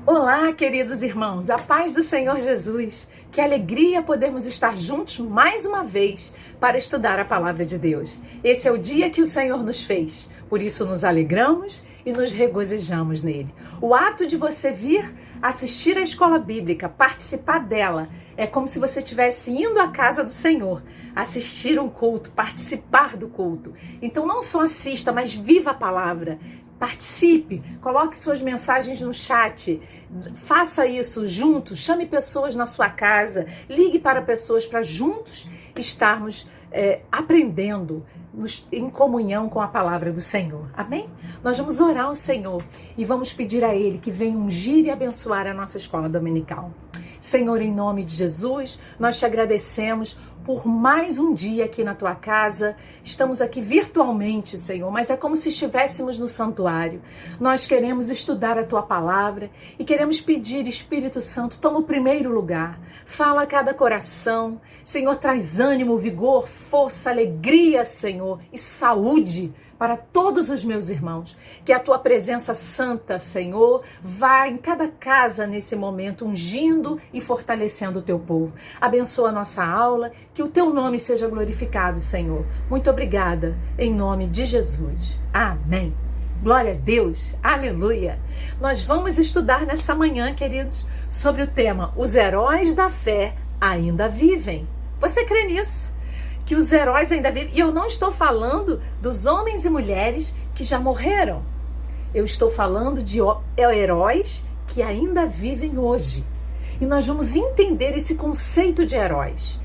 Olá, queridos irmãos, a paz do Senhor Jesus. Que alegria podermos estar juntos mais uma vez para estudar a palavra de Deus. Esse é o dia que o Senhor nos fez, por isso nos alegramos e nos regozijamos nele. O ato de você vir assistir à escola bíblica, participar dela, é como se você estivesse indo à casa do Senhor, assistir um culto, participar do culto. Então não só assista, mas viva a palavra. Participe, coloque suas mensagens no chat, faça isso juntos, chame pessoas na sua casa, ligue para pessoas para juntos estarmos aprendendo em comunhão com a palavra do Senhor. Amém? Nós vamos orar ao Senhor e vamos pedir a Ele que venha ungir e abençoar a nossa escola dominical. Senhor, em nome de Jesus, nós te agradecemos por mais um dia aqui na tua casa. Estamos aqui virtualmente, Senhor, mas é como se estivéssemos no santuário. Nós queremos estudar a tua palavra e queremos pedir, Espírito Santo, toma o primeiro lugar. Fala a cada coração. Senhor, traz ânimo, vigor, força, alegria, Senhor, e saúde para todos os meus irmãos. Que a tua presença santa, Senhor, vá em cada casa nesse momento, ungindo e fortalecendo o teu povo. Abençoa a nossa aula, que o teu nome seja glorificado, Senhor. Muito obrigada, em nome de Jesus. Amém. Glória a Deus, aleluia. Nós vamos estudar nessa manhã, queridos, sobre o tema Os Heróis da Fé Ainda Vivem. Você crê nisso? Que os heróis ainda vivem? E eu não estou falando dos homens e mulheres que já morreram. Eu estou falando de heróis que ainda vivem hoje. E nós vamos entender esse conceito de heróis.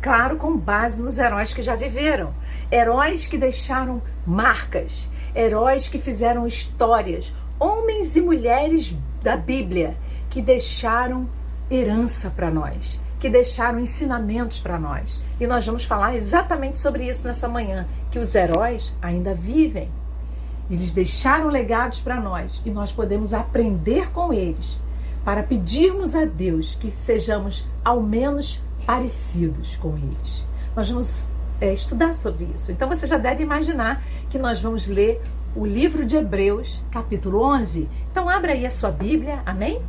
Claro, com base nos heróis que já viveram. Heróis que deixaram marcas. Heróis que fizeram histórias. Homens e mulheres da Bíblia que deixaram herança para nós, que deixaram ensinamentos para nós. E nós vamos falar exatamente sobre isso nessa manhã, que os heróis ainda vivem. Eles deixaram legados para nós e nós podemos aprender com eles para pedirmos a Deus que sejamos ao menos parecidos com eles. Nós vamos estudar sobre isso. Então você já deve imaginar que nós vamos ler o livro de Hebreus, capítulo 11. Então abra aí a sua Bíblia, amém?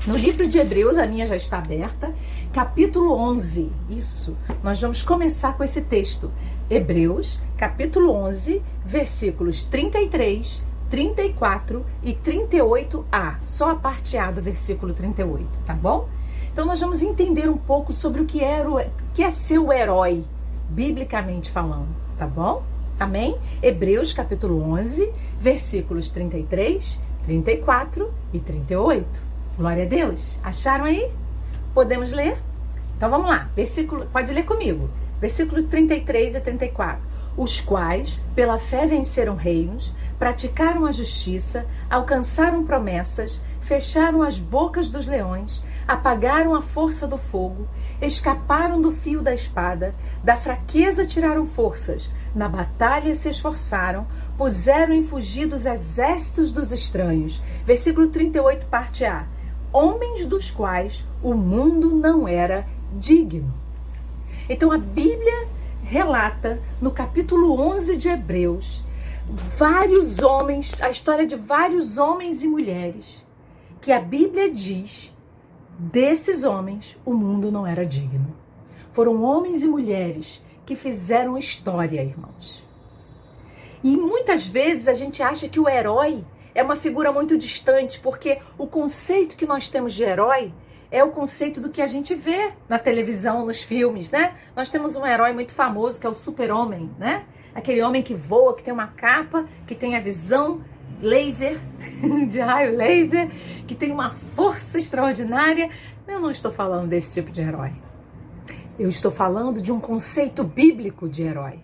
No livro de Hebreus, a minha já está aberta, capítulo 11, isso, nós vamos começar com esse texto. Hebreus, capítulo 11, versículos 33, 34 e 38a, só a parte A do versículo 38, tá bom? Então nós vamos entender um pouco sobre o que é ser o herói, biblicamente falando, tá bom? Amém? Hebreus, capítulo 11, versículos 33, 34 e 38. Glória a Deus. Acharam aí? Podemos ler? Então vamos lá. Pode ler comigo. Versículo 33 e 34. Os quais, pela fé venceram reinos, praticaram a justiça, alcançaram promessas, fecharam as bocas dos leões, apagaram a força do fogo, escaparam do fio da espada, da fraqueza tiraram forças, na batalha se esforçaram, puseram em fugir dos exércitos dos estranhos. Versículo 38, parte A. Homens dos quais o mundo não era digno. Então a Bíblia relata no capítulo 11 de Hebreus vários homens, a história de vários homens e mulheres que a Bíblia diz desses homens o mundo não era digno. Foram homens e mulheres que fizeram história, irmãos. E muitas vezes a gente acha que o herói é uma figura muito distante, porque o conceito que nós temos de herói é o conceito do que a gente vê na televisão, nos filmes, né? Nós temos um herói muito famoso que é o Super-Homem, né? Aquele homem que voa, que tem uma capa, que tem a visão laser, de raio laser, que tem uma força extraordinária. Eu não estou falando desse tipo de herói. Eu estou falando de um conceito bíblico de herói.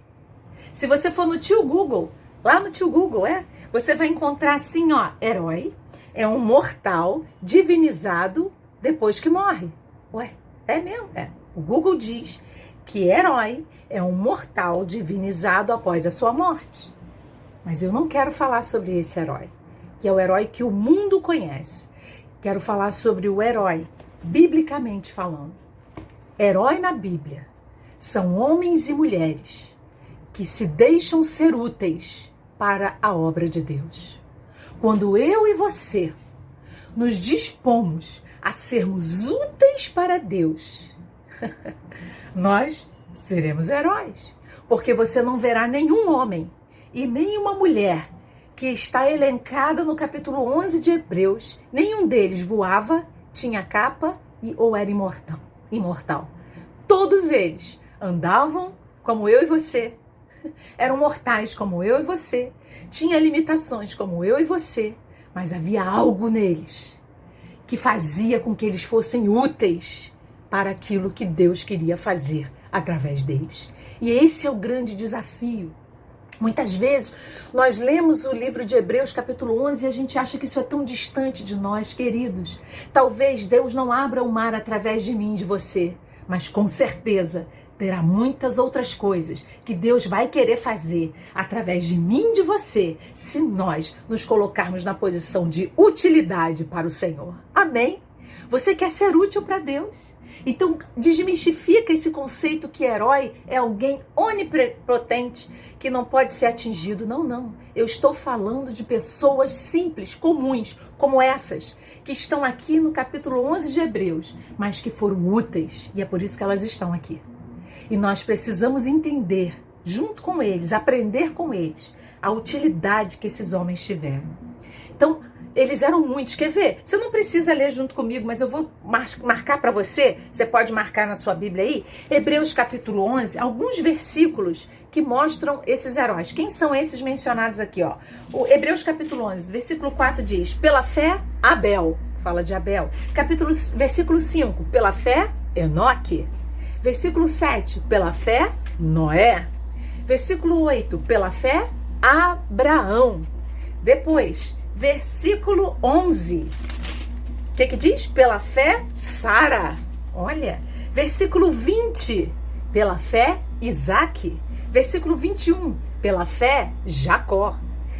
Se você for no tio Google, lá no tio Google, você vai encontrar assim, ó, herói é um mortal divinizado depois que morre. Ué, é mesmo? É. O Google diz que herói é um mortal divinizado após a sua morte. Mas eu não quero falar sobre esse herói, que é o herói que o mundo conhece. Quero falar sobre o herói, biblicamente falando. Herói na Bíblia são homens e mulheres que se deixam ser úteis para a obra de Deus. Quando eu e você nos dispomos a sermos úteis para Deus, nós seremos heróis. Porque você não verá nenhum homem e nenhuma mulher que está elencada no capítulo 11 de Hebreus, nenhum deles voava, tinha capa ou era imortal. Todos eles andavam como eu e você, eram mortais como eu e você, tinham limitações como eu e você, mas havia algo neles que fazia com que eles fossem úteis para aquilo que Deus queria fazer através deles. E esse é o grande desafio. Muitas vezes nós lemos o livro de Hebreus capítulo 11 e a gente acha que isso é tão distante de nós, queridos. Talvez Deus não abra o mar através de mim e de você, mas com certeza terá muitas outras coisas que Deus vai querer fazer através de mim e de você, se nós nos colocarmos na posição de utilidade para o Senhor. Amém? Você quer ser útil para Deus? Então, desmistifica esse conceito que herói é alguém onipotente que não pode ser atingido. Não. Eu estou falando de pessoas simples, comuns, como essas, que estão aqui no capítulo 11 de Hebreus, mas que foram úteis, e é por isso que elas estão aqui. E nós precisamos entender, junto com eles, aprender com eles, a utilidade que esses homens tiveram. Então, eles eram muitos. Quer ver? Você não precisa ler junto comigo, mas eu vou marcar para você. Você pode marcar na sua Bíblia aí. Hebreus capítulo 11, alguns versículos que mostram esses heróis. Quem são esses mencionados aqui? Ó? O Hebreus capítulo 11, versículo 4 diz: pela fé, Abel. Fala de Abel. Versículo 5, pela fé, Enoque. Versículo 7, pela fé, Noé. Versículo 8, pela fé, Abraão. Depois, versículo 11. O que diz? Pela fé, Sara. Olha. Versículo 20. Pela fé, Isaque. Versículo 21. Pela fé, Jacó.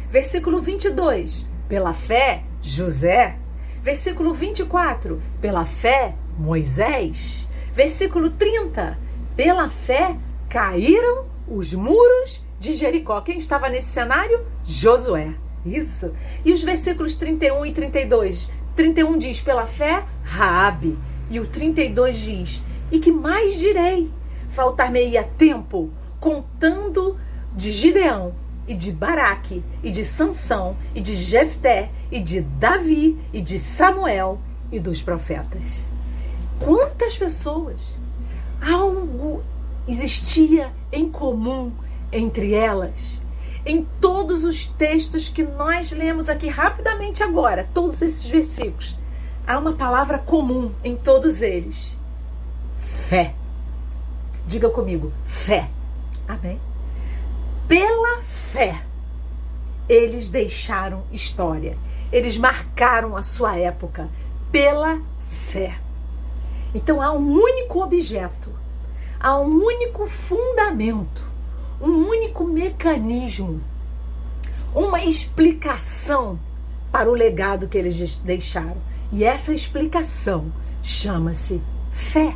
Versículo 22. Pela fé, José. Versículo 24. Pela fé, Moisés. Versículo 30. Pela fé, caíram os muros de Jericó. Quem estava nesse cenário? Josué. Isso. E os versículos 31 e 32. 31 diz, pela fé, Raabe. E o 32 diz, e que mais direi? Faltar-me-ia tempo contando de Gideão, e de Baraque, e de Sansão, e de Jefté, e de Davi, e de Samuel, e dos profetas. Quantas pessoas? Algo existia em comum entre elas. Em todos os textos que nós lemos aqui rapidamente agora, todos esses versículos, há uma palavra comum em todos eles. Fé. Diga comigo, fé. Amém? Pela fé, eles deixaram história. Eles marcaram a sua época. Pela fé. Então há um único objeto, há um único fundamento, um único mecanismo, uma explicação para o legado que eles deixaram. E essa explicação chama-se fé.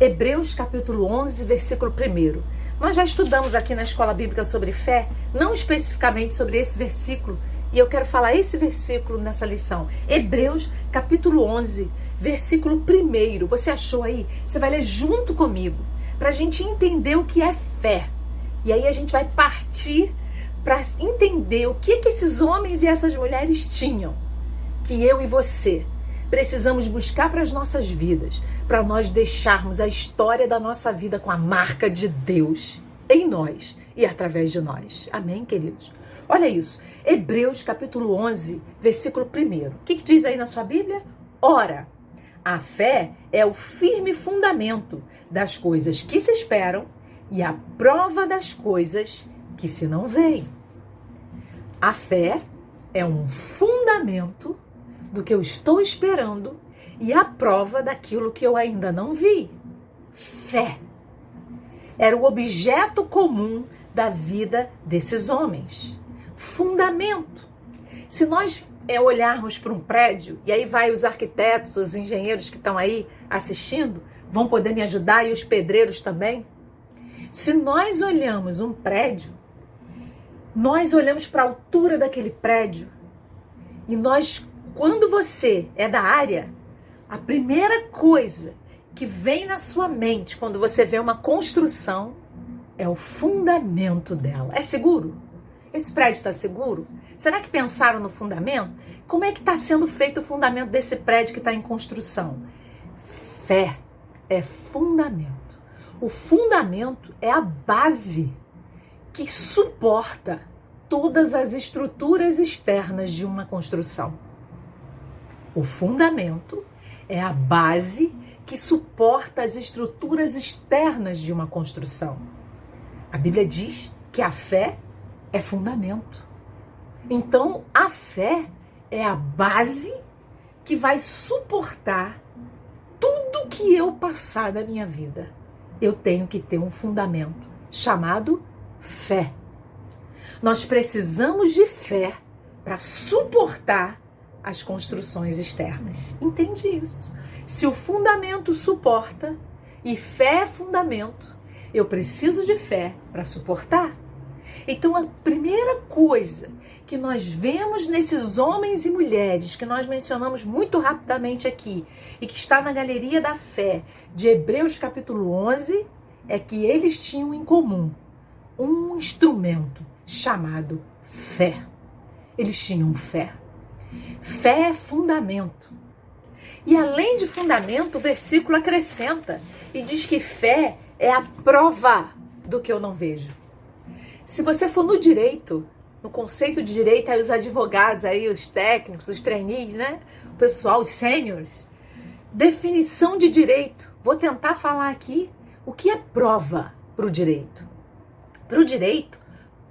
Hebreus capítulo 11, versículo 1. Nós já estudamos aqui na Escola Bíblica sobre fé, não especificamente sobre esse versículo, e eu quero falar esse versículo nessa lição. Hebreus capítulo 11, versículo 1. Você achou aí? Você vai ler junto comigo, para a gente entender o que é fé. E aí a gente vai partir para entender o que esses homens e essas mulheres tinham, que eu e você precisamos buscar para as nossas vidas, para nós deixarmos a história da nossa vida com a marca de Deus em nós e através de nós. Amém, queridos? Olha isso, Hebreus capítulo 11, versículo 1. O que diz aí na sua Bíblia? Ora, a fé é o firme fundamento das coisas que se esperam e a prova das coisas que se não veem. A fé é um fundamento do que eu estou esperando e a prova daquilo que eu ainda não vi. Fé era o objeto comum da vida desses homens. Fundamento. Se nós olharmos para um prédio, e aí vai os arquitetos, os engenheiros que estão aí assistindo, vão poder me ajudar, e os pedreiros também. Se nós olhamos um prédio, nós olhamos para a altura daquele prédio, e nós quando você é da área, a primeira coisa que vem na sua mente quando você vê uma construção é o fundamento dela. É seguro? Esse prédio está seguro? Será que pensaram no fundamento? Como é que está sendo feito o fundamento desse prédio que está em construção? Fé é fundamento. O fundamento é a base que suporta todas as estruturas externas de uma construção. O fundamento é a base que suporta as estruturas externas de uma construção. A Bíblia diz que a fé é fundamento. Então, a fé é a base que vai suportar tudo que eu passar na minha vida. Eu tenho que ter um fundamento chamado fé. Nós precisamos de fé para suportar as construções externas. Entende isso? Se o fundamento suporta e fé é fundamento, eu preciso de fé para suportar. Então, a primeira coisa que nós vemos nesses homens e mulheres que nós mencionamos muito rapidamente aqui e que está na galeria da fé de Hebreus capítulo 11 é que eles tinham em comum um instrumento chamado fé. Eles tinham fé. Fé é fundamento. E além de fundamento, o versículo acrescenta e diz que fé é a prova do que eu não vejo. Se você for no direito, no conceito de direito, aí os advogados, aí os técnicos, os trainees, né? O pessoal, os sêniores. Definição de direito. Vou tentar falar aqui o que é prova para o direito. Para o direito,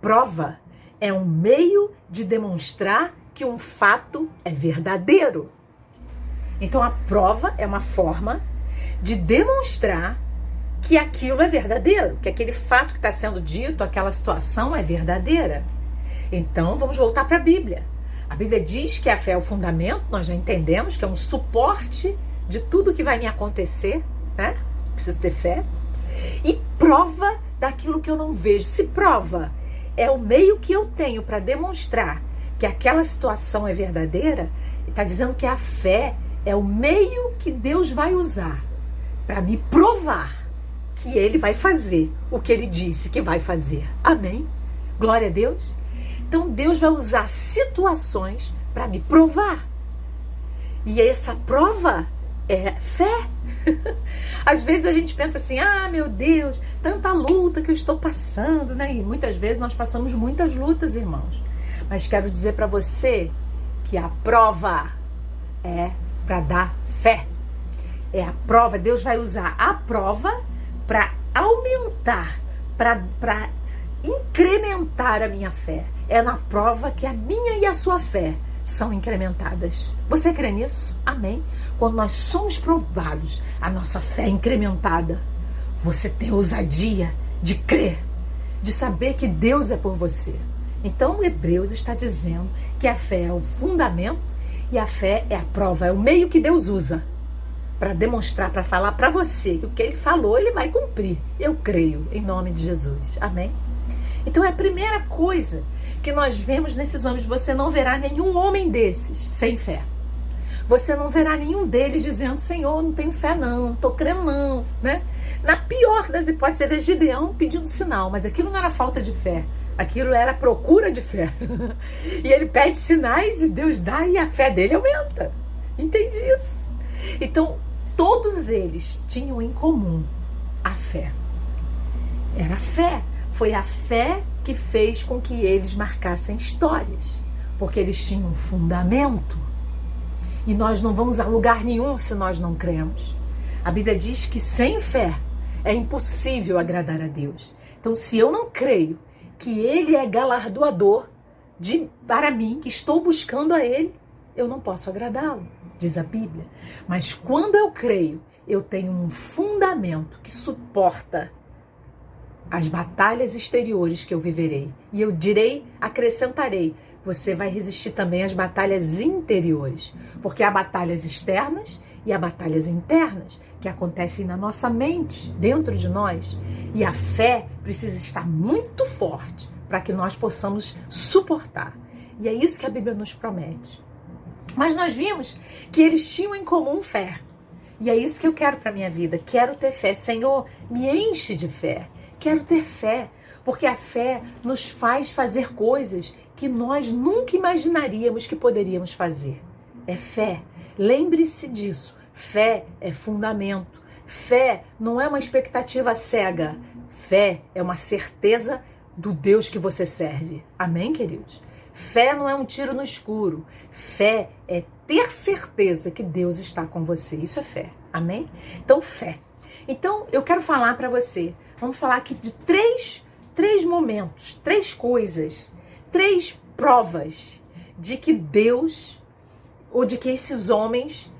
prova é um meio de demonstrar que um fato é verdadeiro. Então a prova é uma forma de demonstrar que aquilo é verdadeiro, que aquele fato que está sendo dito, aquela situação é verdadeira. Então vamos voltar para a Bíblia. A Bíblia diz que a fé é o fundamento, nós já entendemos que é um suporte de tudo que vai me acontecer, né? Preciso ter fé. E prova daquilo que eu não vejo. Se prova é o meio que eu tenho para demonstrar que aquela situação é verdadeira, está dizendo que a fé é o meio que Deus vai usar para me provar que Ele vai fazer o que Ele disse que vai fazer. Amém? Glória a Deus. Então Deus vai usar situações para me provar. E essa prova é fé. Às vezes a gente pensa assim, ah, meu Deus, tanta luta que eu estou passando, né? E muitas vezes nós passamos muitas lutas, irmãos. Mas quero dizer para você que a prova é para dar fé. É a prova, Deus vai usar a prova para aumentar, para incrementar a minha fé. É na prova que a minha e a sua fé são incrementadas. Você crê nisso? Amém? Quando nós somos provados, a nossa fé é incrementada. Você tem ousadia de crer, de saber que Deus é por você. Então, Hebreus está dizendo que a fé é o fundamento e a fé é a prova, é o meio que Deus usa para demonstrar, para falar para você que o que Ele falou, Ele vai cumprir. Eu creio, em nome de Jesus. Amém? Então, é a primeira coisa que nós vemos nesses homens. Você não verá nenhum homem desses sem fé. Você não verá nenhum deles dizendo, Senhor, não tenho fé não, estou crendo não, né? Na pior das hipóteses, você vê Gideão pedindo sinal, mas aquilo não era falta de fé. Aquilo era procura de fé. E ele pede sinais e Deus dá e a fé dele aumenta. Entende isso? Então, todos eles tinham em comum a fé. Era a fé. Foi a fé que fez com que eles marcassem histórias. Porque eles tinham um fundamento. E nós não vamos a lugar nenhum se nós não cremos. A Bíblia diz que sem fé é impossível agradar a Deus. Então, se eu não creio que Ele é galardoador para mim, que estou buscando a Ele, eu não posso agradá-lo, diz a Bíblia. Mas quando eu creio, eu tenho um fundamento que suporta as batalhas exteriores que eu viverei. E eu direi, acrescentarei, você vai resistir também às batalhas interiores. Porque há batalhas externas e há batalhas internas que acontecem na nossa mente, dentro de nós. E a fé precisa estar muito forte para que nós possamos suportar. E é isso que a Bíblia nos promete. Mas nós vimos que eles tinham em comum fé. E é isso que eu quero para minha vida. Quero ter fé. Senhor, me enche de fé. Quero ter fé. Porque a fé nos faz fazer coisas que nós nunca imaginaríamos que poderíamos fazer. É fé. Lembre-se disso. Fé é fundamento. Fé não é uma expectativa cega. Fé é uma certeza do Deus que você serve. Amém, queridos? Fé não é um tiro no escuro. Fé é ter certeza que Deus está com você. Isso é fé. Amém? Então, fé. Então, eu quero falar para você. Vamos falar aqui de três momentos, três coisas, três provas de que Deus, ou de que esses homens,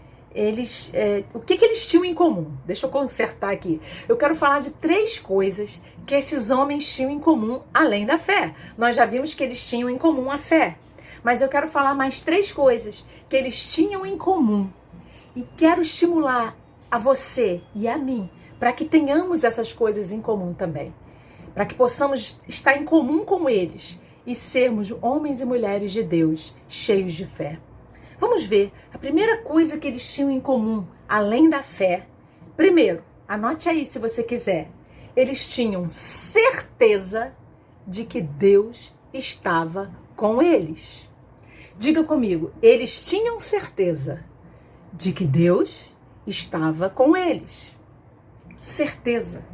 o que eles tinham em comum? Deixa eu consertar aqui. Eu quero falar de três coisas que esses homens tinham em comum, além da fé. Nós já vimos que eles tinham em comum a fé. Mas eu quero falar mais três coisas que eles tinham em comum. E quero estimular a você e a mim, para que tenhamos essas coisas em comum também. Para que possamos estar em comum com eles e sermos homens e mulheres de Deus, cheios de fé. Vamos ver, a primeira coisa que eles tinham em comum, além da fé. Primeiro, anote aí se você quiser. Eles tinham certeza de que Deus estava com eles. Diga comigo, eles tinham certeza de que Deus estava com eles. Certeza.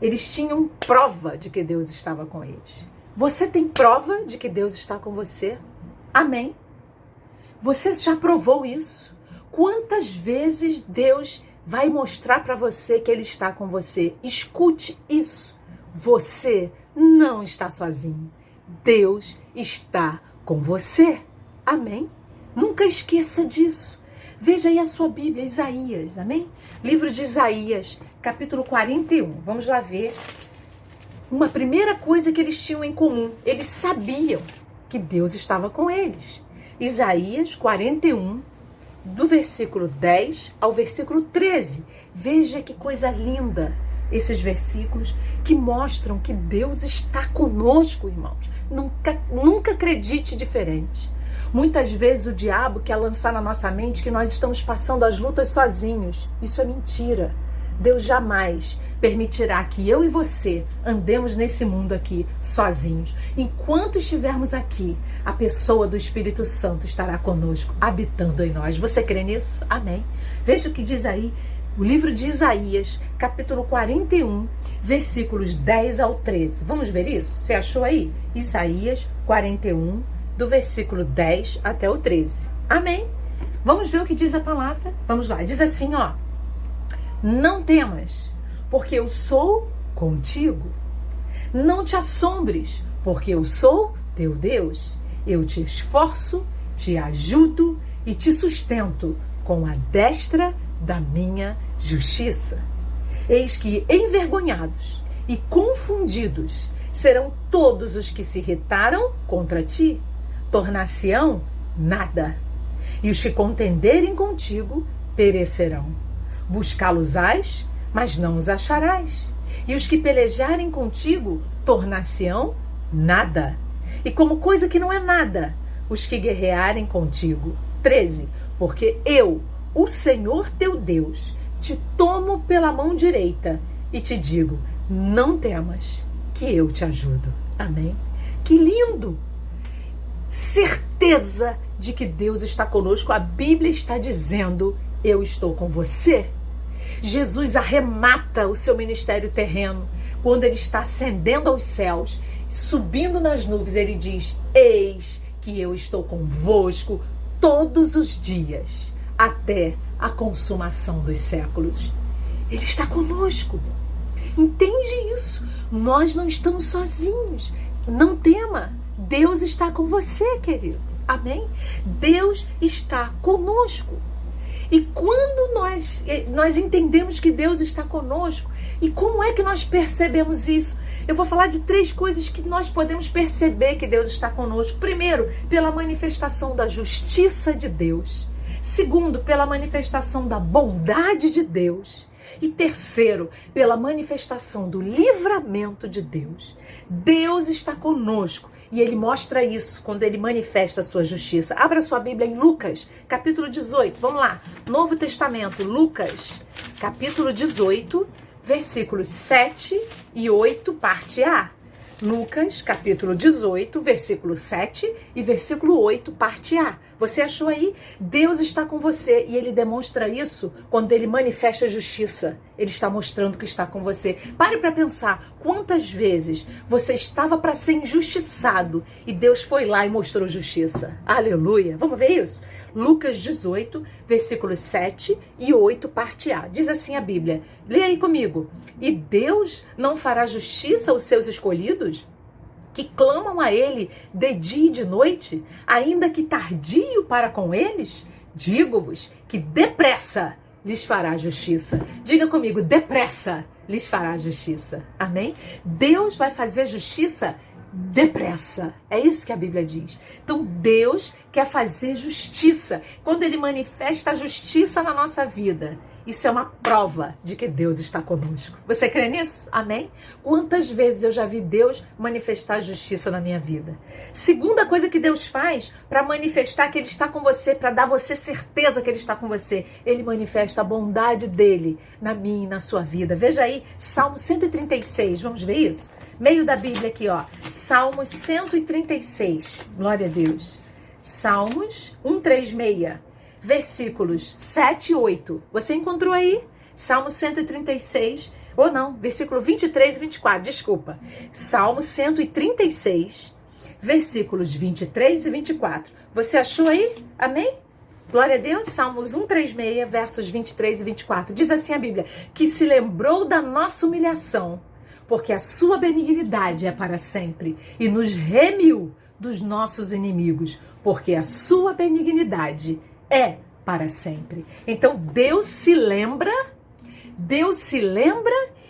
Eles tinham prova de que Deus estava com eles. Você tem prova de que Deus está com você? Amém? Você já provou isso? Quantas vezes Deus vai mostrar para você que Ele está com você? Escute isso. Você não está sozinho. Deus está com você. Amém? Nunca esqueça disso. Veja aí a sua Bíblia, Isaías, amém? Livro de Isaías, capítulo 41. Vamos lá ver. Uma primeira coisa que eles tinham em comum. Eles sabiam que Deus estava com eles. Isaías 41, do versículo 10 ao versículo 13. Veja que coisa linda esses versículos que mostram que Deus está conosco, irmãos. Nunca acredite diferente. Muitas vezes o diabo quer lançar na nossa mente que nós estamos passando as lutas sozinhos. Isso é mentira. Deus jamais permitirá que eu e você andemos nesse mundo aqui sozinhos. Enquanto estivermos aqui, a pessoa do Espírito Santo estará conosco, habitando em nós. Você crê nisso? Amém. Veja o que diz aí o livro de Isaías, capítulo 41, versículos 10 ao 13. Vamos ver isso? Você achou aí? Isaías 41, do versículo 10 até o 13. Amém? Vamos ver o que diz a palavra? Vamos lá. Diz assim, ó. Não temas, porque eu sou contigo. Não te assombres, porque eu sou teu Deus. Eu te esforço, te ajudo e te sustento com a destra da minha justiça. Eis que envergonhados e confundidos serão todos os que se irritaram contra ti, tornar-se-ão nada. E os que contenderem contigo perecerão. Buscá-los-ás, mas não os acharás. E os que pelejarem contigo tornar-se-ão nada. E como coisa que não é nada, os que guerrearem contigo. 13. Porque eu, o Senhor teu Deus, te tomo pela mão direita e te digo, não temas, que eu te ajudo. Amém? Que lindo! Certeza de que Deus está conosco. A Bíblia está dizendo, eu estou com você. Jesus arremata o seu ministério terreno quando ele está ascendendo aos céus, subindo nas nuvens. Ele diz, eis que eu estou convosco todos os dias, até a consumação dos séculos. Ele está conosco. Entende isso? Nós não estamos sozinhos. Não tema. Deus está com você, querido. Amém? Deus está conosco. E quando nós entendemos que Deus está conosco, e como é que nós percebemos isso? Eu vou falar de 3 coisas que nós podemos perceber que Deus está conosco. Primeiro, pela manifestação da justiça de Deus. Segundo, pela manifestação da bondade de Deus. E terceiro, pela manifestação do livramento de Deus. Deus está conosco E ele mostra isso quando ele manifesta a sua justiça. Abra sua Bíblia em Lucas, capítulo 18. Vamos lá. Novo Testamento, Lucas, capítulo 18, versículos 7 e 8, parte A. Lucas, capítulo 18, versículo 7 e versículo 8, parte A. Você achou aí? Deus está com você e ele demonstra isso quando ele manifesta a justiça. Ele está mostrando que está com você. Pare para pensar quantas vezes você estava para ser injustiçado e Deus foi lá e mostrou justiça. Aleluia! Vamos ver isso? Lucas 18, versículos 7 e 8, parte A. Diz assim a Bíblia. Lê aí comigo. E Deus não fará justiça aos seus escolhidos, que clamam a ele de dia e de noite, ainda que tardio para com eles? Digo-vos que depressa lhes fará justiça. Diga comigo, depressa lhes fará justiça. Amém? Deus vai fazer justiça depressa. É isso que a Bíblia diz. Então Deus quer fazer justiça. Quando ele manifesta a justiça na nossa vida, isso é uma prova de que Deus está conosco. Você crê nisso? Amém? Quantas vezes eu já vi Deus manifestar a justiça na minha vida? Segunda coisa que Deus faz para manifestar que Ele está com você, para dar você certeza que Ele está com você, Ele manifesta a bondade dEle na minha e na sua vida. Veja aí, Salmo 136, vamos ver isso? Meio da Bíblia aqui, ó. Salmos 136, glória a Deus. Salmos 136. Versículos 7 e 8. Você encontrou aí? Salmo 136, ou não, versículo 23 e 24, desculpa. Salmo 136, versículos 23 e 24. Você achou aí? Amém? Glória a Deus. Salmos 136, versos 23 e 24. Diz assim a Bíblia, que se lembrou da nossa humilhação, porque a sua benignidade é para sempre, e nos remiu dos nossos inimigos, porque a sua benignidade é para sempre. Então Deus se lembra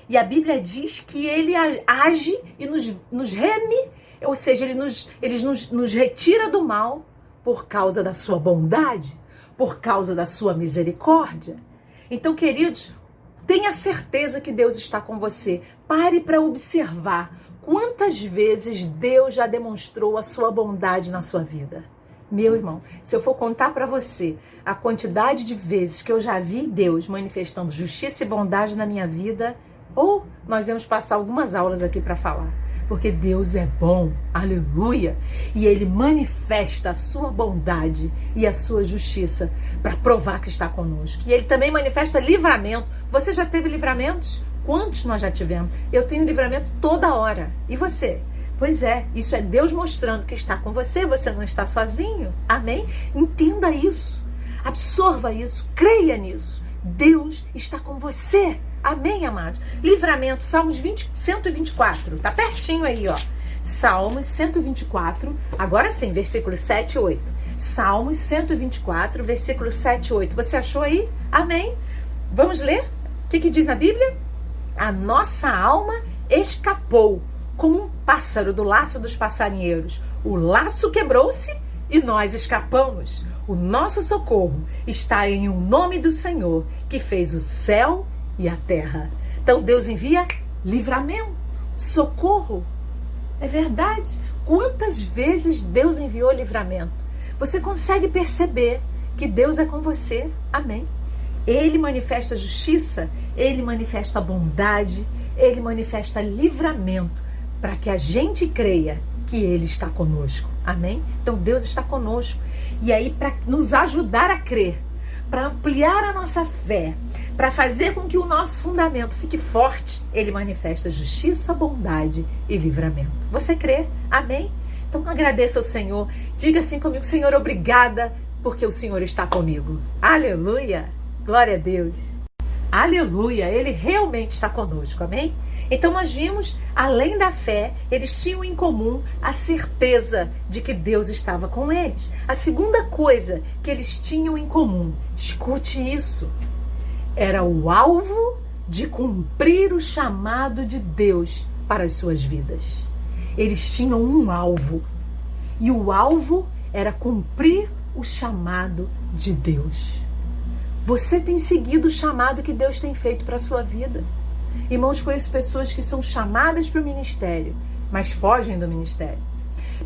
e a Bíblia diz que Ele age e nos reme, ou seja, Ele nos retira do mal por causa da sua bondade, por causa da sua misericórdia. Então, queridos, tenha certeza que Deus está com você. Pare para observar quantas vezes Deus já demonstrou a sua bondade na sua vida. Meu irmão, se eu for contar para você a quantidade de vezes que eu já vi Deus manifestando justiça e bondade na minha vida, ou nós vamos passar algumas aulas aqui para falar. Porque Deus é bom, aleluia, e Ele manifesta a sua bondade e a sua justiça para provar que está conosco. E Ele também manifesta livramento. Você já teve livramentos? Quantos nós já tivemos? Eu tenho livramento toda hora. E você? Pois é, isso é Deus mostrando que está com você, você não está sozinho, amém? Entenda isso, absorva isso, creia nisso, Deus está com você, amém, amados? Livramento, Salmos 124, tá pertinho aí, ó, Salmos 124, agora sim, versículos 7 e 8, Salmos 124, versículos 7 e 8, você achou aí? Amém? Vamos ler? O que diz na Bíblia? A nossa alma escapou como um pássaro do laço dos passarinheiros. O laço quebrou-se e nós escapamos. O nosso socorro está em o nome do Senhor, que fez o céu e a terra. Então Deus envia livramento, socorro. É verdade. Quantas vezes Deus enviou livramento? Você consegue perceber que Deus é com você? Amém. Ele manifesta justiça, Ele manifesta bondade, Ele manifesta livramento, para que a gente creia que Ele está conosco. Amém? Então Deus está conosco. E aí, para nos ajudar a crer, para ampliar a nossa fé, para fazer com que o nosso fundamento fique forte, Ele manifesta justiça, bondade e livramento. Você crê? Amém? Então agradeça ao Senhor. Diga assim comigo, Senhor, obrigada, porque o Senhor está comigo. Aleluia! Glória a Deus! Aleluia! Ele realmente está conosco, amém? Então nós vimos, além da fé, eles tinham em comum a certeza de que Deus estava com eles. A segunda coisa que eles tinham em comum, escute isso, era o alvo de cumprir o chamado de Deus para as suas vidas. Eles tinham um alvo, e o alvo era cumprir o chamado de Deus. Você tem seguido o chamado que Deus tem feito para a sua vida? Irmãos, conheço pessoas que são chamadas para o ministério, mas fogem do ministério.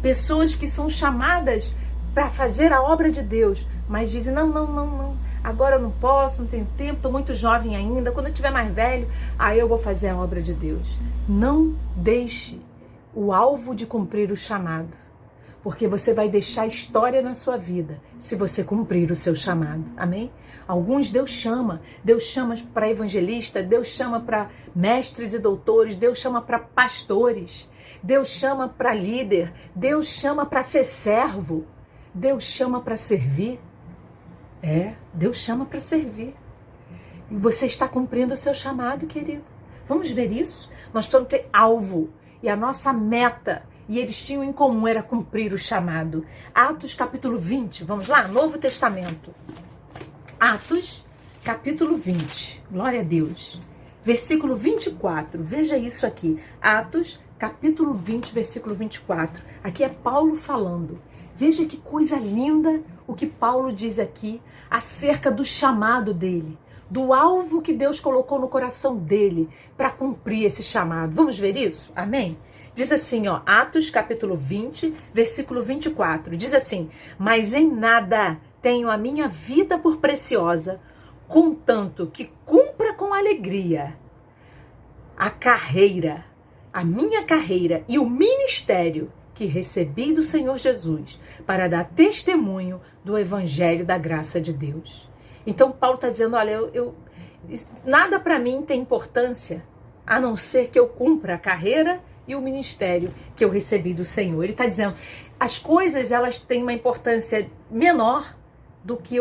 Pessoas que são chamadas para fazer a obra de Deus, mas dizem, não, agora eu não posso, não tenho tempo, estou muito jovem ainda, quando eu estiver mais velho, aí eu vou fazer a obra de Deus. Não deixe o alvo de cumprir o chamado, porque você vai deixar história na sua vida se você cumprir o seu chamado, amém? Alguns Deus chama para evangelista, Deus chama para mestres e doutores, Deus chama para pastores, Deus chama para líder, Deus chama para ser servo, Deus chama para servir. Deus chama para servir. E você está cumprindo o seu chamado, querido. Vamos ver isso? Nós temos que ter alvo. E a nossa meta, e eles tinham em comum, era cumprir o chamado. Atos capítulo 20, vamos lá? Novo Testamento. Atos capítulo 20, glória a Deus. Versículo 24, veja isso aqui. Atos capítulo 20, versículo 24. Aqui é Paulo falando. Veja que coisa linda o que Paulo diz aqui acerca do chamado dele, do alvo que Deus colocou no coração dele para cumprir esse chamado. Vamos ver isso? Amém? Diz assim, Atos capítulo 20, versículo 24. Diz assim, mas em nada tenho a minha vida por preciosa, contanto que cumpra com alegria a minha carreira e o ministério que recebi do Senhor Jesus para dar testemunho do evangelho da graça de Deus. Então Paulo está dizendo, olha, nada para mim tem importância a não ser que eu cumpra a carreira e o ministério que eu recebi do Senhor. Ele está dizendo, as coisas elas têm uma importância menor do que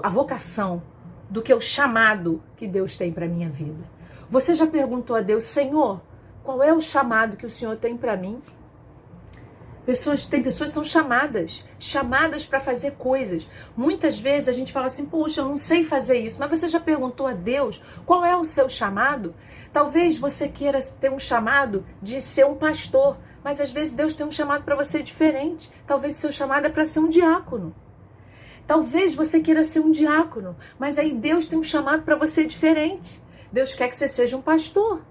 a vocação, do que o chamado que Deus tem para a minha vida. Você já perguntou a Deus, Senhor, qual é o chamado que o Senhor tem para mim? Tem pessoas que são chamadas para fazer coisas. Muitas vezes a gente fala assim, poxa, eu não sei fazer isso. Mas você já perguntou a Deus qual é o seu chamado? Talvez você queira ter um chamado de ser um pastor, mas às vezes Deus tem um chamado para você diferente. Talvez o seu chamado é para ser um diácono. Talvez você queira ser um diácono, mas aí Deus tem um chamado para você diferente. Deus quer que você seja um pastor.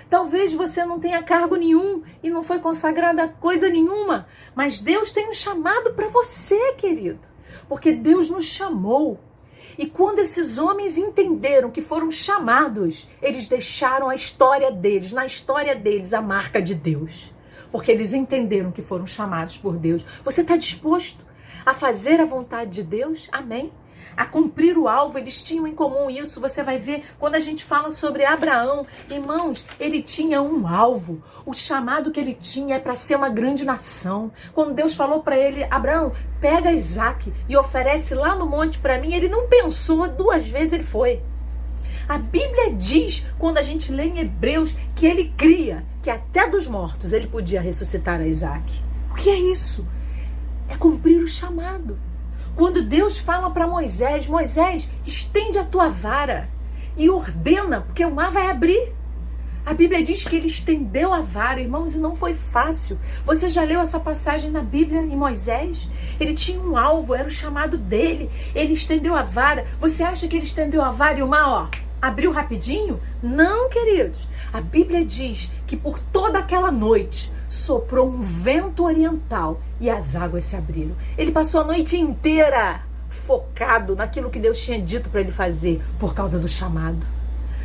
Talvez você não tenha cargo nenhum e não foi consagrado a coisa nenhuma, mas Deus tem um chamado para você, querido, porque Deus nos chamou. E quando esses homens entenderam que foram chamados, eles deixaram na história deles, a marca de Deus, porque eles entenderam que foram chamados por Deus. Você está disposto a fazer a vontade de Deus? Amém? A cumprir o alvo, eles tinham em comum isso. Você vai ver quando a gente fala sobre Abraão, irmãos, ele tinha um alvo. O chamado que ele tinha é para ser uma grande nação. Quando Deus falou para ele, Abraão, pega Isaac e oferece lá no monte para mim, ele não pensou, 2 vezes ele foi. A Bíblia diz, quando a gente lê em Hebreus, que ele cria que até dos mortos ele podia ressuscitar a Isaac. O que é isso? É cumprir o chamado. Quando Deus fala para Moisés, Moisés, estende a tua vara e ordena, porque o mar vai abrir. A Bíblia diz que ele estendeu a vara, irmãos, e não foi fácil. Você já leu essa passagem na Bíblia em Moisés? Ele tinha um alvo, era o chamado dele. Ele estendeu a vara. Você acha que ele estendeu a vara e o mar, abriu rapidinho? Não, queridos. A Bíblia diz que por toda aquela noite soprou um vento oriental e as águas se abriram. Ele passou a noite inteira focado naquilo que Deus tinha dito para ele fazer por causa do chamado.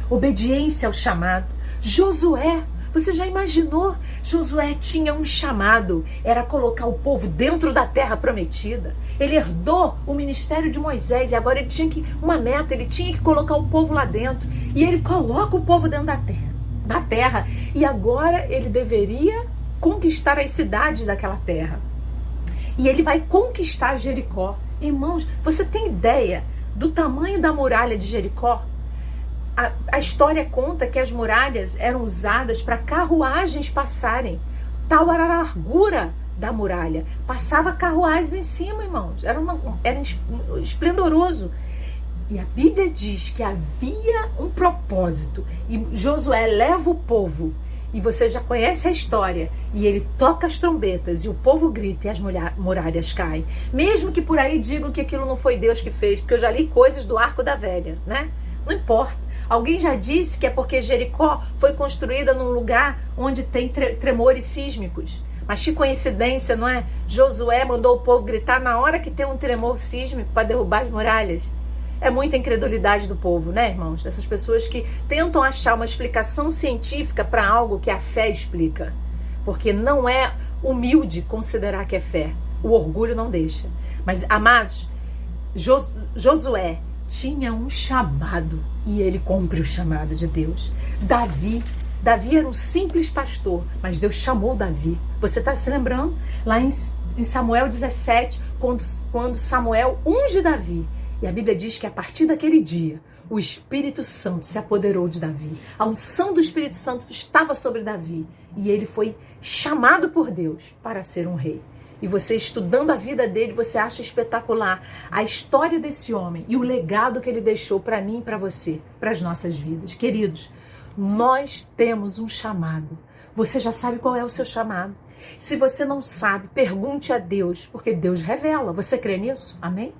Obediência ao chamado. Josué, você já imaginou? Josué tinha um chamado, era colocar o povo dentro da terra prometida. Ele herdou o ministério de Moisés e agora ele tinha uma meta, ele tinha que colocar o povo lá dentro. E ele coloca o povo dentro da terra. E agora ele deveria conquistar as cidades daquela terra. E ele vai conquistar Jericó. Irmãos, você tem ideia do tamanho da muralha de Jericó? A história conta que as muralhas eram usadas para carruagens passarem. Tal era a largura da muralha. Passava carruagens em cima, irmãos. Era esplendoroso. E a Bíblia diz que havia um propósito. E Josué leva o povo. E você já conhece a história. E ele toca as trombetas e o povo grita e as muralhas caem. Mesmo que por aí digam que aquilo não foi Deus que fez. Porque eu já li coisas do Arco da Velha, né? Não importa. Alguém já disse que é porque Jericó foi construída num lugar onde tem tremores sísmicos. Mas que coincidência, não é? Josué mandou o povo gritar na hora que tem um tremor sísmico para derrubar as muralhas. É muita incredulidade do povo, né, irmãos? Dessas pessoas que tentam achar uma explicação científica para algo que a fé explica. Porque não é humilde considerar que é fé. O orgulho não deixa. Mas, amados, Josué tinha um chamado e ele cumpre o chamado de Deus. Davi era um simples pastor, mas Deus chamou Davi. Você está se lembrando? Lá em Samuel 17, quando Samuel unge Davi. E a Bíblia diz que a partir daquele dia, o Espírito Santo se apoderou de Davi. A unção do Espírito Santo estava sobre Davi. E ele foi chamado por Deus para ser um rei. E você estudando a vida dele, você acha espetacular a história desse homem e o legado que ele deixou para mim e para você, para as nossas vidas. Queridos, nós temos um chamado. Você já sabe qual é o seu chamado? Se você não sabe, pergunte a Deus, porque Deus revela. Você crê nisso? Amém?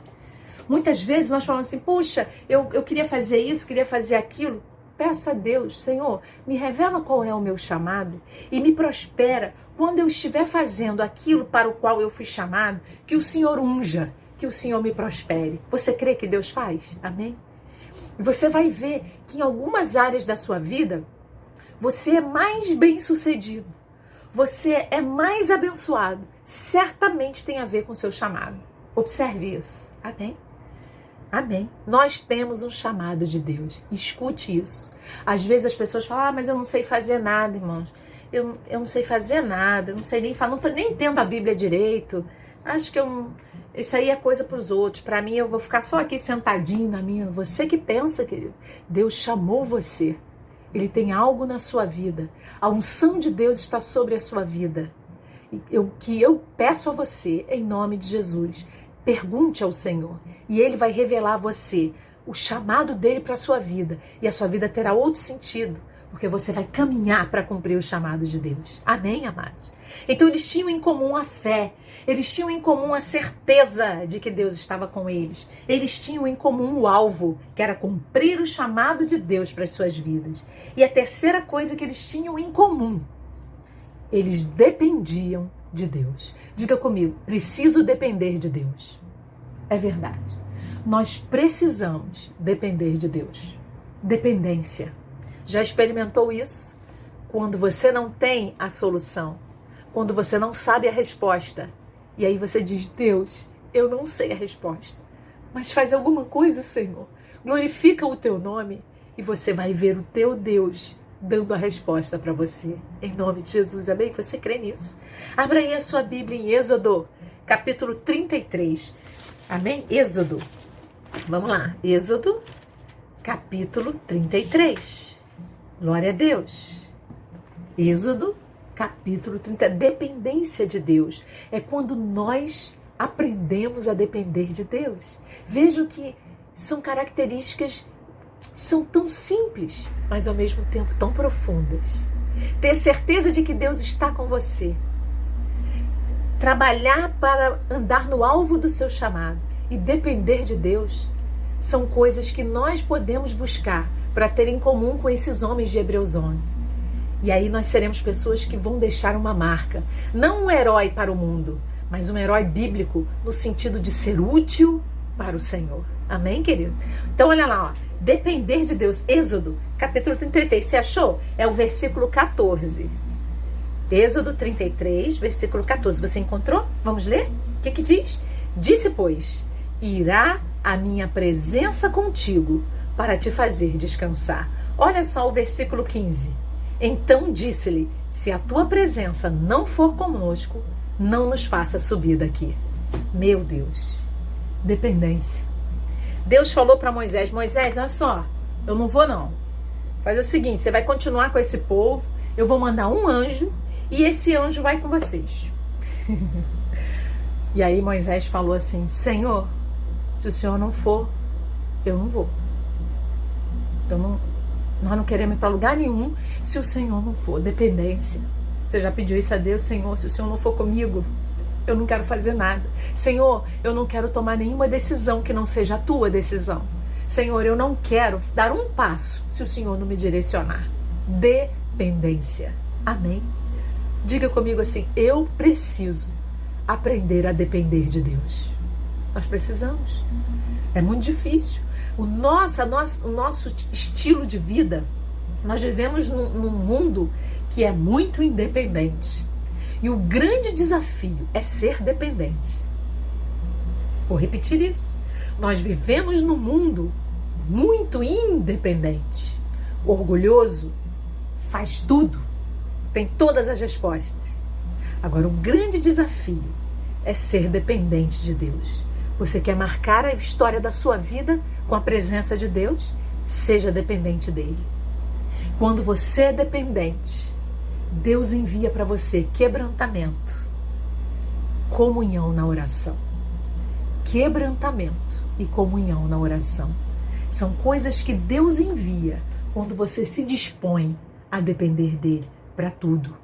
Muitas vezes nós falamos assim, puxa, eu queria fazer isso, queria fazer aquilo. Peça a Deus, Senhor, me revela qual é o meu chamado e me prospera quando eu estiver fazendo aquilo para o qual eu fui chamado, que o Senhor unja, que o Senhor me prospere. Você crê que Deus faz? Amém? E você vai ver que em algumas áreas da sua vida, você é mais bem-sucedido, você é mais abençoado. Certamente tem a ver com o seu chamado. Observe isso. Amém? Amém. Nós temos um chamado de Deus. Escute isso. Às vezes as pessoas falam, mas eu não sei fazer nada, irmãos. Eu não sei fazer nada, eu não sei nem falar, nem entendo a Bíblia direito. Acho que isso aí é coisa para os outros. Para mim, eu vou ficar só aqui sentadinho na minha. Você que pensa, querido. Deus chamou você. Ele tem algo na sua vida. A unção de Deus está sobre a sua vida. Que eu peço a você, em nome de Jesus, pergunte ao Senhor e Ele vai revelar a você o chamado dele para a sua vida. E a sua vida terá outro sentido, porque você vai caminhar para cumprir o chamado de Deus. Amém, amados? Então eles tinham em comum a fé. Eles tinham em comum a certeza de que Deus estava com eles. Eles tinham em comum o alvo, que era cumprir o chamado de Deus para as suas vidas. E a terceira coisa que eles tinham em comum, eles dependiam de Deus. Diga comigo, preciso depender de Deus. É verdade. Nós precisamos depender de Deus. Dependência. Já experimentou isso? Quando você não tem a solução, quando você não sabe a resposta, e aí você diz, Deus, eu não sei a resposta, mas faz alguma coisa, Senhor. Glorifica o teu nome e você vai ver o teu Deus dando a resposta para você. Em nome de Jesus, amém? Você crê nisso? Abra aí a sua Bíblia em Êxodo, capítulo 33. Amém? Êxodo. Vamos lá. Êxodo, capítulo 33. Glória a Deus. Êxodo, capítulo 30. Dependência de Deus. É quando nós aprendemos a depender de Deus. Vejam que são características são tão simples, mas ao mesmo tempo tão profundas. Ter certeza de que Deus está com você. Trabalhar para andar no alvo do seu chamado e depender de Deus são coisas que nós podemos buscar para ter em comum com esses homens de Hebreus 11. E aí nós seremos pessoas que vão deixar uma marca. Não um herói para o mundo, mas um herói bíblico no sentido de ser útil para o Senhor. Amém, querido? Então, olha lá, ó. Depender de Deus. Êxodo, capítulo 33. Você achou? É o versículo 14. Êxodo 33, versículo 14. Você encontrou? Vamos ler? O que diz? Disse, pois, irá a minha presença contigo para te fazer descansar. Olha só o versículo 15. Então disse-lhe, se a tua presença não for conosco, não nos faça subir daqui. Meu Deus. Dependência. Deus falou para Moisés, Moisés, olha só, eu não vou não. Faz o seguinte, você vai continuar com esse povo, eu vou mandar um anjo e esse anjo vai com vocês. E aí Moisés falou assim, Senhor, se o Senhor não for, eu não vou. Nós não queremos ir para lugar nenhum se o Senhor não for. Dependência. Você já pediu isso a Deus, Senhor, se o Senhor não for comigo, eu não quero fazer nada. Senhor, eu não quero tomar nenhuma decisão que não seja a tua decisão. Senhor, eu não quero dar um passo se o Senhor não me direcionar. Dependência. Amém? Diga comigo assim: eu preciso aprender a depender de Deus. Nós precisamos. É muito difícil. O nosso estilo de vida, nós vivemos num mundo que é muito independente. E o grande desafio é ser dependente. Vou repetir isso. Nós vivemos num mundo muito independente. Orgulhoso, faz tudo, tem todas as respostas. Agora, o grande desafio é ser dependente de Deus. Você quer marcar a história da sua vida com a presença de Deus? Seja dependente dele. Quando você é dependente, Deus envia para você quebrantamento, comunhão na oração. Quebrantamento e comunhão na oração. São coisas que Deus envia quando você se dispõe a depender dele para tudo.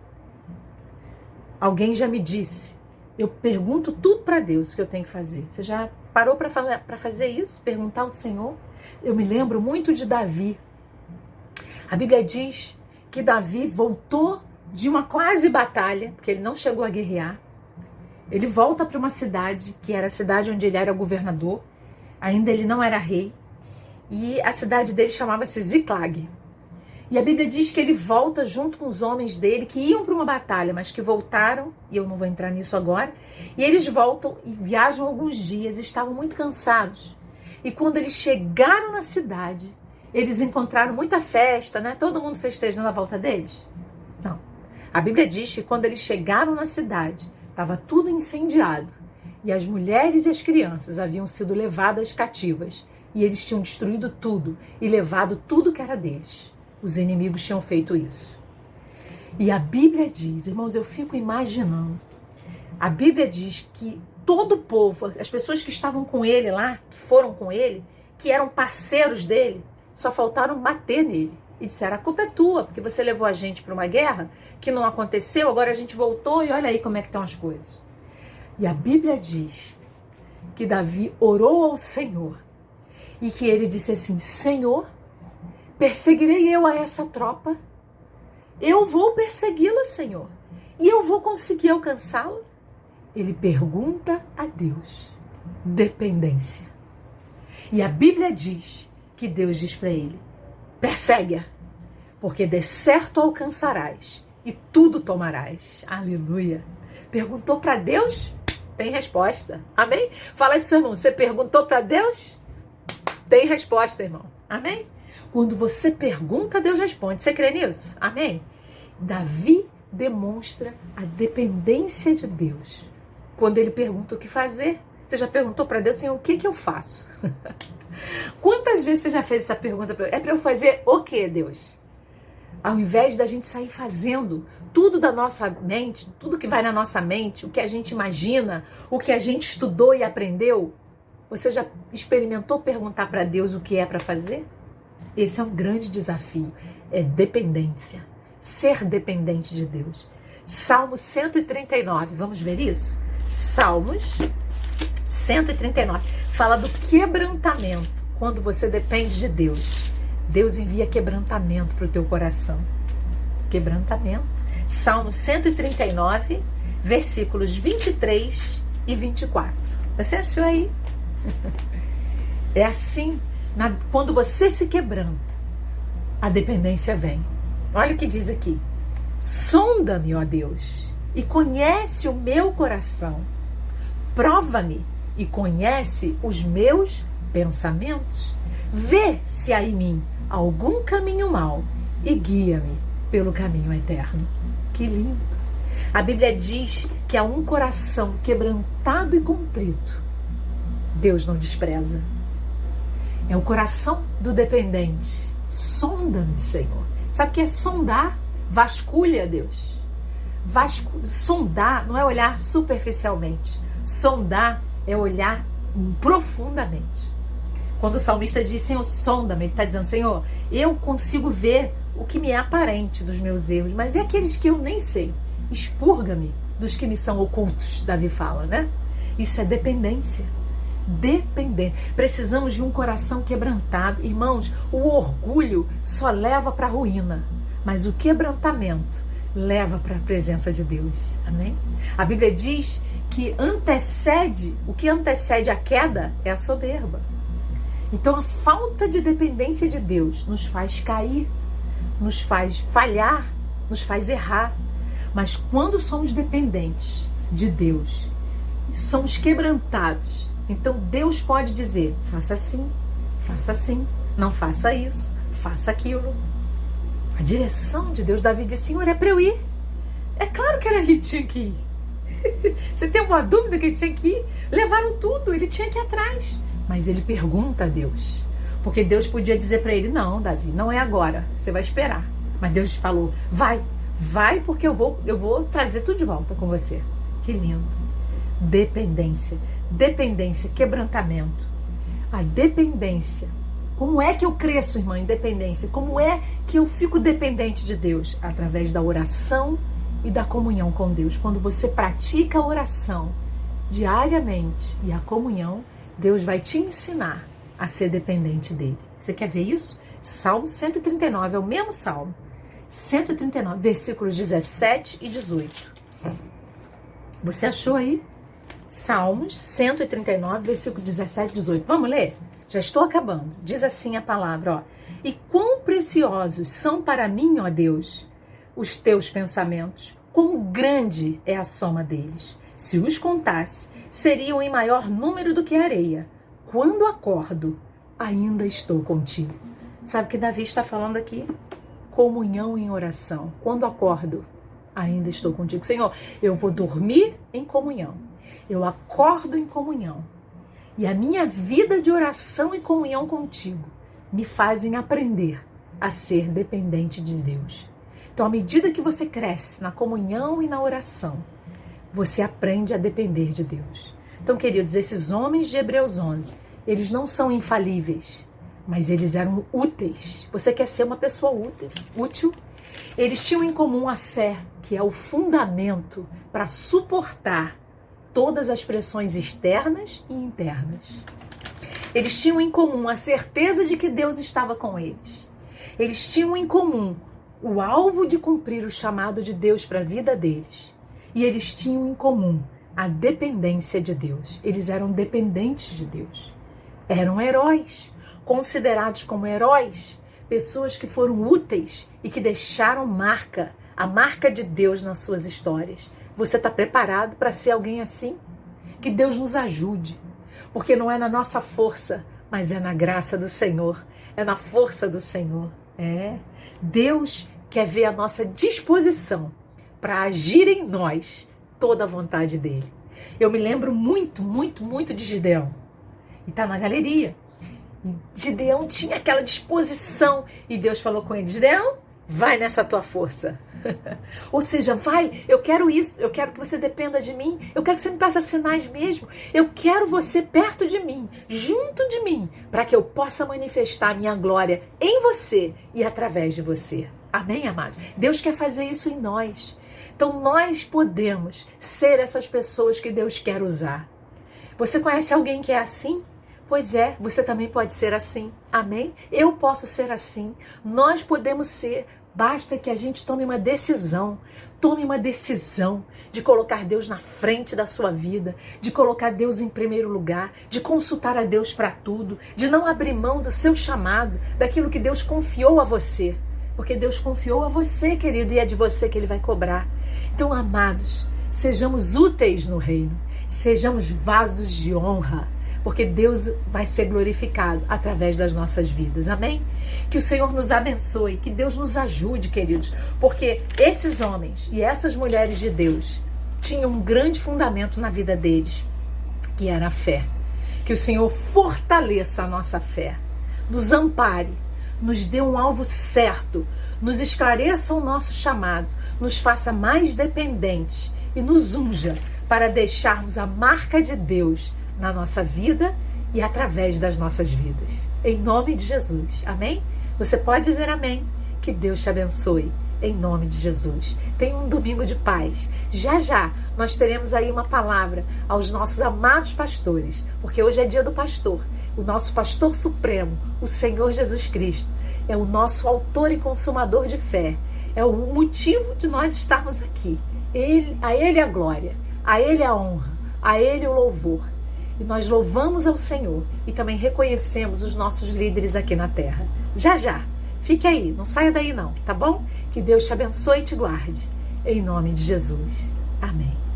Alguém já me disse, eu pergunto tudo para Deus que eu tenho que fazer. Você já parou para fazer isso? Perguntar ao Senhor? Eu me lembro muito de Davi. A Bíblia diz que Davi voltou de uma quase batalha, porque ele não chegou a guerrear. Ele volta para uma cidade, que era a cidade onde ele era governador. Ainda ele não era rei. E a cidade dele chamava-se Ziclag. E a Bíblia diz que ele volta junto com os homens dele, que iam para uma batalha, mas que voltaram, e eu não vou entrar nisso agora, e eles voltam e viajam alguns dias, estavam muito cansados. E quando eles chegaram na cidade, eles encontraram muita festa, né? Todo mundo festejando a volta deles? Não. A Bíblia diz que quando eles chegaram na cidade, estava tudo incendiado, e as mulheres e as crianças haviam sido levadas cativas, e eles tinham destruído tudo, e levado tudo que era deles. Os inimigos tinham feito isso. E a Bíblia diz, irmãos, eu fico imaginando, a Bíblia diz que todo o povo, as pessoas que estavam com ele lá, que foram com ele, que eram parceiros dele, só faltaram bater nele. E disseram, a culpa é tua, porque você levou a gente para uma guerra que não aconteceu, agora a gente voltou e olha aí como é que estão as coisas. E a Bíblia diz que Davi orou ao Senhor e que ele disse assim, Senhor, perseguirei eu a essa tropa? Eu vou persegui-la, Senhor. E eu vou conseguir alcançá-la? Ele pergunta a Deus. Dependência. E a Bíblia diz que Deus diz para ele, persegue-a, porque de certo alcançarás e tudo tomarás. Aleluia. Perguntou para Deus? Tem resposta. Amém? Fala aí pro seu irmão, você perguntou para Deus? Tem resposta, irmão. Amém? Quando você pergunta, Deus responde. Você crê nisso? Amém? Davi demonstra a dependência de Deus. Quando ele pergunta o que fazer, você já perguntou para Deus, Senhor, o que eu faço? Quantas vezes você já fez essa pergunta para Deus? É para eu fazer o que, Deus? Ao invés da gente sair fazendo tudo da nossa mente, tudo que vai na nossa mente, o que a gente imagina, o que a gente estudou e aprendeu, você já experimentou perguntar para Deus o que é para fazer? Esse é um grande desafio, é dependência, ser dependente de Deus. Salmo 139, vamos ver isso? Salmos 139, fala do quebrantamento, quando você depende de Deus. Deus envia quebrantamento para o teu coração. Quebrantamento. Salmo 139, versículos 23 e 24. Você achou aí? É assim. Quando você se quebranta, a dependência vem. Olha o que diz aqui. Sonda-me, ó Deus, e conhece o meu coração. Prova-me e conhece os meus pensamentos. Vê se há em mim algum caminho mau e guia-me pelo caminho eterno. Que lindo! A Bíblia diz que há um coração quebrantado e contrito, Deus não despreza. É o coração do dependente. Sonda-me, Senhor. Sabe o que é sondar? Vasculha, Deus. Sondar não é olhar superficialmente. Sondar é olhar profundamente. Quando o salmista diz, Senhor, sonda-me, ele está dizendo, Senhor, eu consigo ver o que me é aparente dos meus erros, mas é aqueles que eu nem sei. Expurga-me dos que me são ocultos, Davi fala, né? Isso é dependência. Dependente. Precisamos de um coração quebrantado. Irmãos, o orgulho só leva para a ruína, mas o quebrantamento leva para a presença de Deus. Amém? A Bíblia diz que o que antecede a queda é a soberba. Então a falta de dependência de Deus nos faz cair, nos faz falhar, nos faz errar. Mas quando somos dependentes de Deus, somos quebrantados, então Deus pode dizer, faça assim, não faça isso, faça aquilo. A direção de Deus, Davi disse, Senhor, é para eu ir. É claro que ele tinha que ir. Você tem alguma dúvida que ele tinha que ir? Levaram tudo, ele tinha que ir atrás. Mas ele pergunta a Deus. Porque Deus podia dizer para ele, não, Davi, não é agora, você vai esperar. Mas Deus falou, vai porque eu vou trazer tudo de volta com você. Que lindo. Dependência, quebrantamento. A dependência. Como é que eu cresço, irmã, em dependência? Como é que eu fico dependente de Deus? Através da oração e da comunhão com Deus. Quando você pratica a oração diariamente e a comunhão, Deus vai te ensinar a ser dependente dele. Você quer ver isso? Salmo 139, é o mesmo Salmo. 139, versículos 17 e 18. Você achou aí? Salmos 139, versículo 17 e 18. Vamos ler? Já estou acabando. Diz assim a palavra, ó. E quão preciosos são para mim, ó Deus, os teus pensamentos. Quão grande é a soma deles. Se os contasse, seriam em maior número do que a areia. Quando acordo, ainda estou contigo. Sabe o que Davi está falando aqui? Comunhão em oração. Quando acordo, ainda estou contigo. Senhor, eu vou dormir em comunhão. Eu acordo em comunhão. E a minha vida de oração e comunhão contigo me fazem aprender a ser dependente de Deus. Então, à medida que você cresce na comunhão e na oração, você aprende a depender de Deus. Então, queridos, esses homens de Hebreus 11, eles não são infalíveis, mas eles eram úteis. Você quer ser uma pessoa útil? Eles tinham em comum a fé, que é o fundamento para suportar todas as pressões externas e internas. Eles tinham em comum a certeza de que Deus estava com eles. Eles tinham em comum o alvo de cumprir o chamado de Deus para a vida deles. E eles tinham em comum a dependência de Deus. Eles eram dependentes de Deus. Eram heróis, considerados como heróis, pessoas que foram úteis e que deixaram marca, a marca de Deus nas suas histórias. Você está preparado para ser alguém assim? Que Deus nos ajude, porque não é na nossa força, mas é na graça do Senhor, é na força do Senhor. Deus quer ver a nossa disposição para agir em nós toda a vontade dele. Eu me lembro muito de Gideão, e está na galeria. E Gideão tinha aquela disposição, e Deus falou com ele, Gideão, vai nessa tua força. Ou seja, vai, eu quero isso, eu quero que você dependa de mim, eu quero que você me peça sinais mesmo, eu quero você perto de mim, junto de mim, para que eu possa manifestar a minha glória em você e através de você. Amém, amados? Deus quer fazer isso em nós. Então nós podemos ser essas pessoas que Deus quer usar. Você conhece alguém que é assim? Pois é, você também pode ser assim. Amém? Eu posso ser assim. Nós podemos ser. Basta que a gente tome uma decisão de colocar Deus na frente da sua vida, de colocar Deus em primeiro lugar, de consultar a Deus para tudo, de não abrir mão do seu chamado, daquilo que Deus confiou a você. Porque Deus confiou a você, querido, e é de você que Ele vai cobrar. Então, amados, sejamos úteis no reino, sejamos vasos de honra, porque Deus vai ser glorificado através das nossas vidas, amém? Que o Senhor nos abençoe, que Deus nos ajude, queridos, porque esses homens e essas mulheres de Deus tinham um grande fundamento na vida deles, que era a fé. Que o Senhor fortaleça a nossa fé, nos ampare, nos dê um alvo certo, nos esclareça o nosso chamado, nos faça mais dependentes e nos unja para deixarmos a marca de Deus na nossa vida e através das nossas vidas. Em nome de Jesus. Amém? Você pode dizer amém? Que Deus te abençoe. Em nome de Jesus. Tenha um domingo de paz. Já nós teremos aí uma palavra aos nossos amados pastores, porque hoje é dia do pastor. O nosso pastor supremo, o Senhor Jesus Cristo, é o nosso autor e consumador de fé. é o motivo de nós estarmos aqui. A Ele a glória, a Ele a honra, a Ele o louvor. E nós louvamos ao Senhor e também reconhecemos os nossos líderes aqui na terra. Já, já. Fique aí, não saia daí não, tá bom? Que Deus te abençoe e te guarde. Em nome de Jesus. Amém.